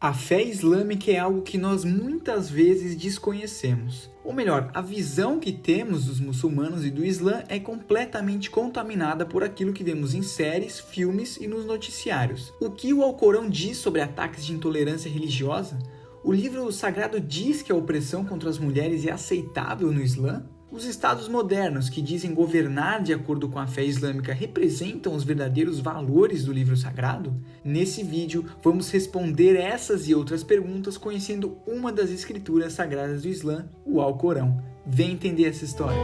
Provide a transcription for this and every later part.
A fé islâmica é algo que nós muitas vezes desconhecemos. Ou melhor, a visão que temos dos muçulmanos e do Islã é completamente contaminada por aquilo que vemos em séries, filmes e nos noticiários. O que o Alcorão diz sobre ataques de intolerância religiosa? O livro sagrado diz que a opressão contra as mulheres é aceitável no Islã? Os estados modernos, que dizem governar de acordo com a fé islâmica, representam os verdadeiros valores do livro sagrado? Nesse vídeo, vamos responder essas e outras perguntas conhecendo uma das escrituras sagradas do Islã, o Alcorão. Vem entender essa história!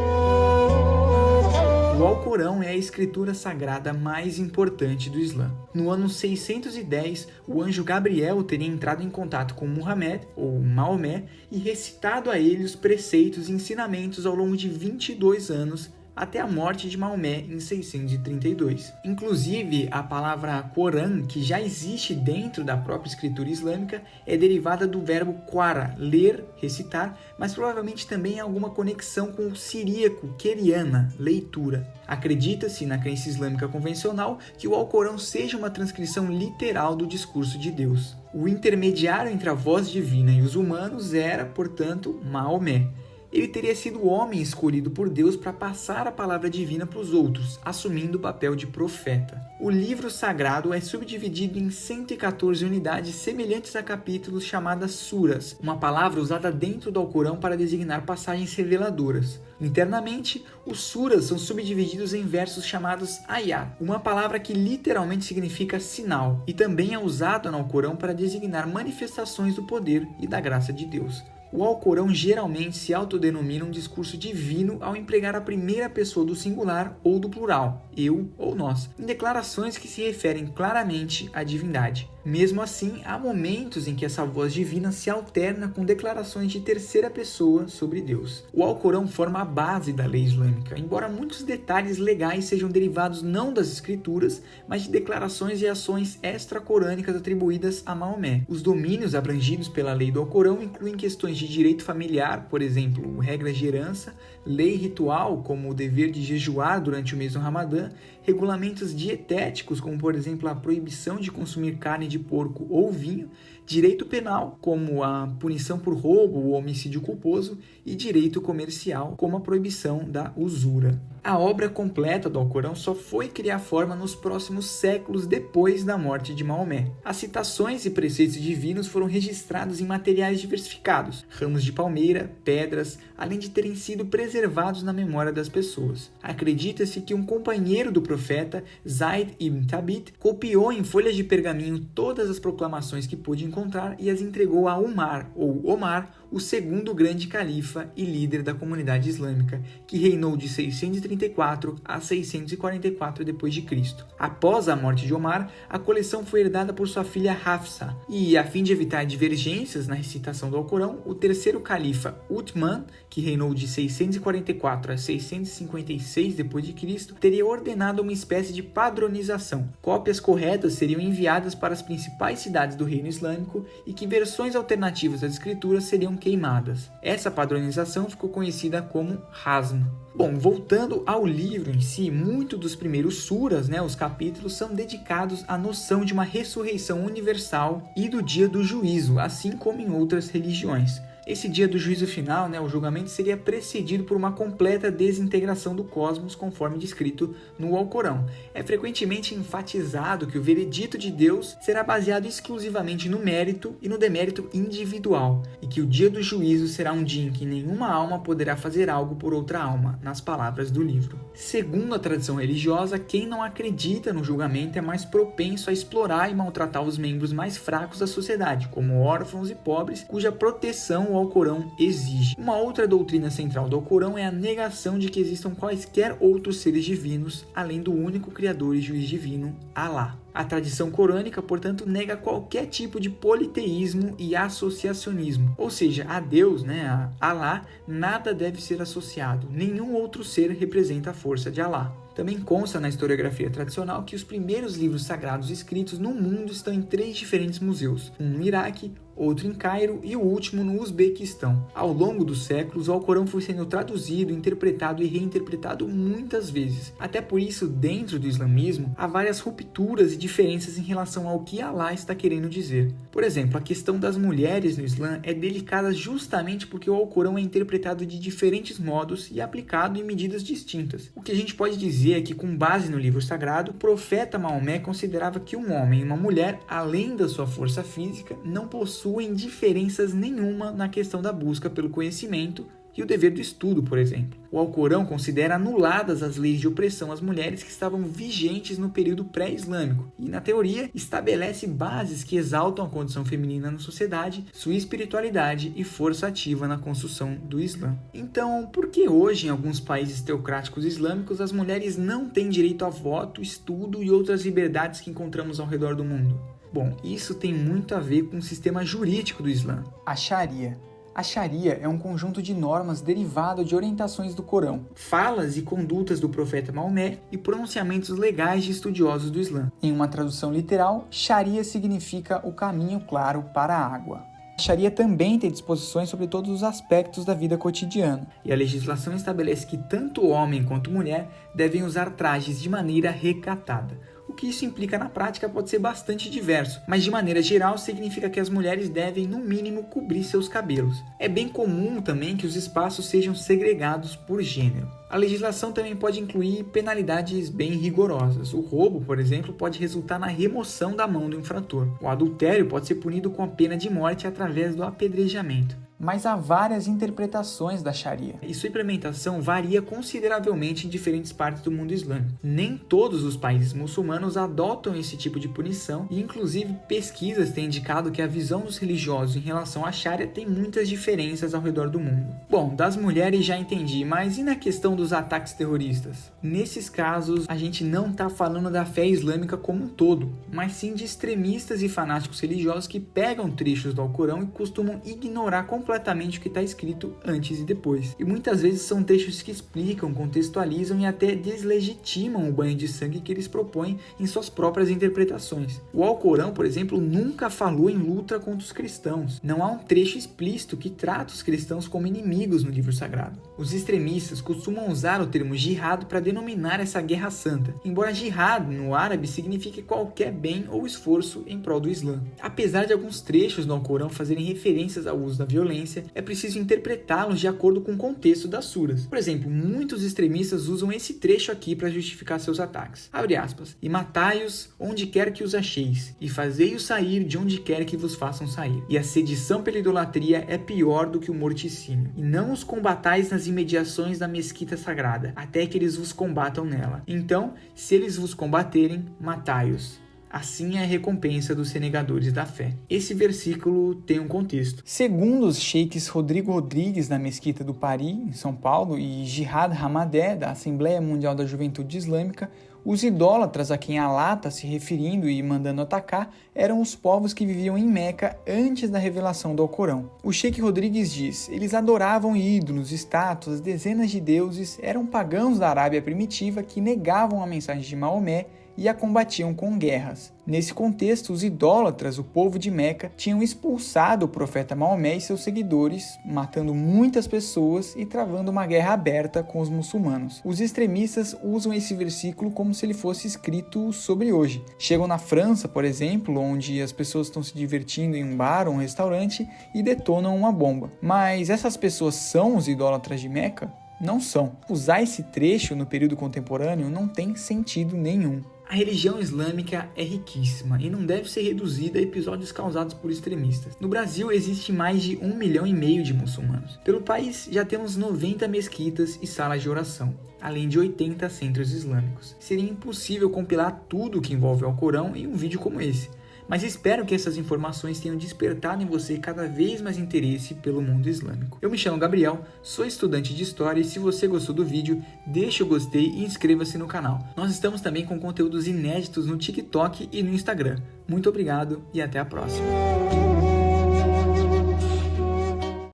O Alcorão é a escritura sagrada mais importante do Islã. No ano 610, o anjo Gabriel teria entrado em contato com Muhammad, ou Maomé, e recitado a ele os preceitos e ensinamentos ao longo de 22 anos, até a morte de Maomé em 632. Inclusive, a palavra Corã, que já existe dentro da própria escritura islâmica, é derivada do verbo qara, ler, recitar, mas provavelmente também há alguma conexão com o siríaco, queriana, leitura. Acredita-se, na crença islâmica convencional, que o Alcorão seja uma transcrição literal do discurso de Deus. O intermediário entre a voz divina e os humanos era, portanto, Maomé. Ele teria sido o homem escolhido por Deus para passar a palavra divina para os outros, assumindo o papel de profeta. O livro sagrado é subdividido em 114 unidades semelhantes a capítulos chamadas suras, uma palavra usada dentro do Alcorão para designar passagens reveladoras. Internamente, os suras são subdivididos em versos chamados ayat, uma palavra que literalmente significa sinal, e também é usada no Alcorão para designar manifestações do poder e da graça de Deus. O Alcorão geralmente se autodenomina um discurso divino ao empregar a primeira pessoa do singular ou do plural, eu ou nós, em declarações que se referem claramente à divindade. Mesmo assim, há momentos em que essa voz divina se alterna com declarações de terceira pessoa sobre Deus. O Alcorão forma a base da lei islâmica, embora muitos detalhes legais sejam derivados não das escrituras, mas de declarações e ações extracorânicas atribuídas a Maomé. Os domínios abrangidos pela lei do Alcorão incluem questões de direito familiar, por exemplo, regras de herança, lei ritual, como o dever de jejuar durante o mês do Ramadã, regulamentos dietéticos, como por exemplo a proibição de consumir carne de porco ou vinho, direito penal, como a punição por roubo ou homicídio culposo, e direito comercial, como a proibição da usura. A obra completa do Alcorão só foi criar forma nos próximos séculos depois da morte de Maomé. As citações e preceitos divinos foram registrados em materiais diversificados, ramos de palmeira, pedras, além de terem sido preservados na memória das pessoas. Acredita-se que um companheiro do profeta, Zayd ibn Thabit, copiou em folhas de pergaminho todas as proclamações que pôde encontrar e as entregou a Umar, ou Omar, o segundo grande califa e líder da comunidade islâmica, que reinou de 634 a 644 d.C. Após a morte de Omar, a coleção foi herdada por sua filha Hafsa, e, a fim de evitar divergências na recitação do Alcorão, o terceiro califa, Uthman, que reinou de 644 a 656 d.C., teria ordenado uma espécie de padronização. Cópias corretas seriam enviadas para as principais cidades do reino islâmico e que versões alternativas das escrituras seriam queimadas. Essa padronização ficou conhecida como Hazm. Bom, voltando ao livro em si, muitos dos primeiros suras, os capítulos, são dedicados à noção de uma ressurreição universal e do dia do juízo, assim como em outras religiões. Esse dia do juízo final, o julgamento, seria precedido por uma completa desintegração do cosmos, conforme descrito no Alcorão. É frequentemente enfatizado que o veredito de Deus será baseado exclusivamente no mérito e no demérito individual, e que o dia do juízo será um dia em que nenhuma alma poderá fazer algo por outra alma, nas palavras do livro. Segundo a tradição religiosa, quem não acredita no julgamento é mais propenso a explorar e maltratar os membros mais fracos da sociedade, como órfãos e pobres, cuja proteção o Alcorão exige. Uma outra doutrina central do Alcorão é a negação de que existam quaisquer outros seres divinos, além do único criador e juiz divino, Alá. A tradição corânica, portanto, nega qualquer tipo de politeísmo e associacionismo, ou seja, a Deus, a Alá, nada deve ser associado, nenhum outro ser representa a força de Alá. Também consta na historiografia tradicional que os primeiros livros sagrados escritos no mundo estão em 3 diferentes museus, um no Iraque, outro em Cairo e o último no Uzbequistão. Ao longo dos séculos, o Alcorão foi sendo traduzido, interpretado e reinterpretado muitas vezes. Até por isso, dentro do islamismo, há várias rupturas e diferenças em relação ao que Allah está querendo dizer. Por exemplo, a questão das mulheres no Islã é delicada justamente porque o Alcorão é interpretado de diferentes modos e aplicado em medidas distintas. O que a gente pode dizer é que, com base no livro sagrado, o profeta Maomé considerava que um homem e uma mulher, além da sua força física, não possuem diferenças nenhuma na questão da busca pelo conhecimento e o dever do estudo, por exemplo. O Alcorão considera anuladas as leis de opressão às mulheres que estavam vigentes no período pré-islâmico e, na teoria, estabelece bases que exaltam a condição feminina na sociedade, sua espiritualidade e força ativa na construção do Islã. Então, por que hoje, em alguns países teocráticos islâmicos, as mulheres não têm direito a voto, estudo e outras liberdades que encontramos ao redor do mundo? Bom, isso tem muito a ver com o sistema jurídico do Islã, a Sharia. A Sharia é um conjunto de normas derivado de orientações do Corão, falas e condutas do profeta Maomé e pronunciamentos legais de estudiosos do Islã. Em uma tradução literal, Sharia significa o caminho claro para a água. A Sharia também tem disposições sobre todos os aspectos da vida cotidiana, e a legislação estabelece que tanto homem quanto mulher devem usar trajes de maneira recatada. O que isso implica na prática pode ser bastante diverso, mas de maneira geral significa que as mulheres devem, no mínimo, cobrir seus cabelos. É bem comum também que os espaços sejam segregados por gênero. A legislação também pode incluir penalidades bem rigorosas. O roubo, por exemplo, pode resultar na remoção da mão do infrator. O adultério pode ser punido com a pena de morte através do apedrejamento. Mas há várias interpretações da Sharia, e sua implementação varia consideravelmente em diferentes partes do mundo islâmico. Nem todos os países muçulmanos adotam esse tipo de punição, e inclusive pesquisas têm indicado que a visão dos religiosos em relação à Sharia tem muitas diferenças ao redor do mundo. Bom, das mulheres já entendi, mas e na questão dos ataques terroristas? Nesses casos, a gente não está falando da fé islâmica como um todo, mas sim de extremistas e fanáticos religiosos que pegam trechos do Alcorão e costumam ignorar completamente o que está escrito antes e depois. E muitas vezes são trechos que explicam, contextualizam e até deslegitimam o banho de sangue que eles propõem em suas próprias interpretações. O Alcorão, por exemplo, nunca falou em luta contra os cristãos. Não há um trecho explícito que trata os cristãos como inimigos no livro sagrado. Os extremistas costumam usar o termo jihad para denominar essa guerra santa, embora jihad no árabe signifique qualquer bem ou esforço em prol do Islã. Apesar de alguns trechos do Alcorão fazerem referências ao uso da violência, é preciso interpretá-los de acordo com o contexto das suras. Por exemplo, muitos extremistas usam esse trecho aqui para justificar seus ataques. Abre aspas. E matai-os onde quer que os acheis, e fazei-os sair de onde quer que vos façam sair. E a sedição pela idolatria é pior do que o morticínio. E não os combatais nas imediações da mesquita sagrada, até que eles vos combatam nela. Então, se eles vos combaterem, matai-os. Assim é a recompensa dos renegadores da fé. Esse versículo tem um contexto. Segundo os sheiks Rodrigo Rodrigues, da Mesquita do Pari, em São Paulo, e Jihad Hamadé, da Assembleia Mundial da Juventude Islâmica, os idólatras a quem Alá está se referindo e mandando atacar eram os povos que viviam em Meca antes da revelação do Alcorão. O Sheikh Rodrigues diz: eles adoravam ídolos, estátuas, dezenas de deuses, eram pagãos da Arábia primitiva que negavam a mensagem de Maomé e a combatiam com guerras. Nesse contexto, os idólatras, o povo de Meca, tinham expulsado o profeta Maomé e seus seguidores, matando muitas pessoas e travando uma guerra aberta com os muçulmanos. Os extremistas usam esse versículo como se ele fosse escrito sobre hoje. Chegam na França, por exemplo, onde as pessoas estão se divertindo em um bar ou um restaurante e detonam uma bomba. Mas essas pessoas são os idólatras de Meca? Não são. Usar esse trecho no período contemporâneo não tem sentido nenhum. A religião islâmica é riquíssima e não deve ser reduzida a episódios causados por extremistas. No Brasil existe mais de 1,5 milhão de muçulmanos. Pelo país já temos 90 mesquitas e salas de oração, além de 80 centros islâmicos. Seria impossível compilar tudo o que envolve o Alcorão em um vídeo como esse. Mas espero que essas informações tenham despertado em você cada vez mais interesse pelo mundo islâmico. Eu me chamo Gabriel, sou estudante de História e se você gostou do vídeo, deixe o gostei e inscreva-se no canal. Nós estamos também com conteúdos inéditos no TikTok e no Instagram. Muito obrigado e até a próxima.